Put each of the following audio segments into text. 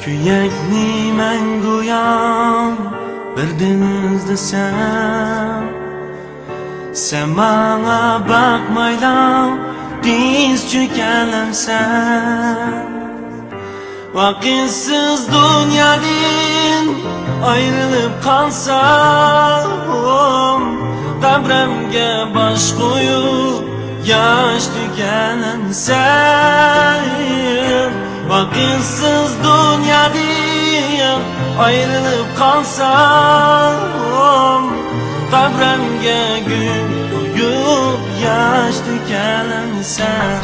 Kuyakni men go'yam bir denizda sen manga bakmaylam diz cho'kalamsan. Vakitsiz dunyodan ayrılıp kalsam, qabremga bosh qo'yib yosh to'kalamsan. Vakitsiz dunyodan ayrılıp kalsam, qabremga gül qo'yib yosh to'kalamsan.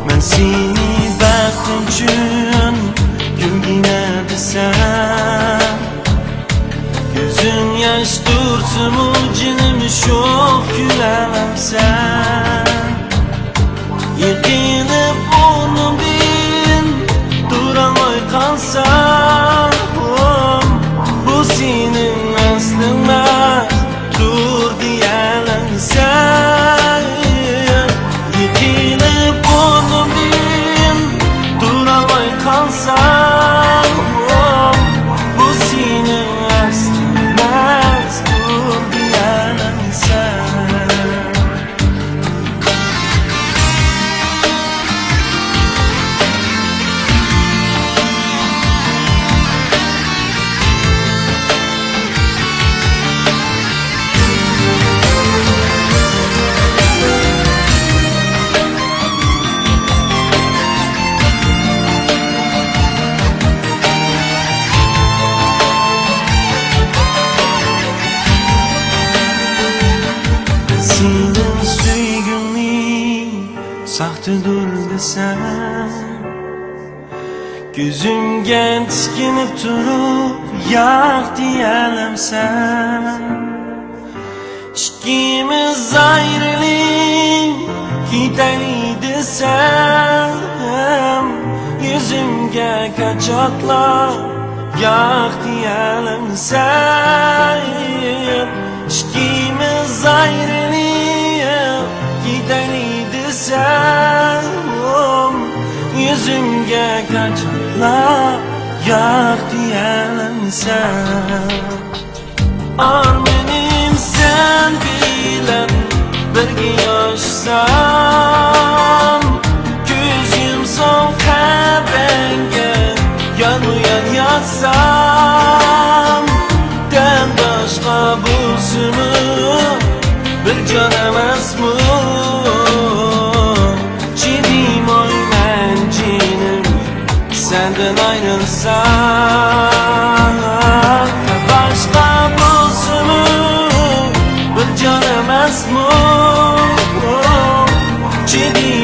Men seni baxting uchun gulgina desam, ko'zing yosh tursin-u jinim sho'x kulalamsan. Yiqilib o'rnimdan turamay qalsam, bu sening asling emas, tur deyalamsan. Yiqilib o'rnimdan turamay qalsam, bu sening asling emas, tur deyalamsan. Senin süygünlüğün sahtedir desem, gözümge tikilip turup yak diyelemsen. İkimiz ayrılıp gideli desem, yüzümge kaçaklar yak diyelemsen. İkimiz ayrılıp gideli desem, yüzümge kaçaklar yak diyelemsen. Armenim sen bilen birga yaşsam, ko'z yumsam qabranga yon-u-yon yotsam, den boshqa bo'lsinmi bir jon emasmi? Chidayman men jinim sendan ayrılsam, boshqa bo'lsinmi bir jon emasmi? Chidayman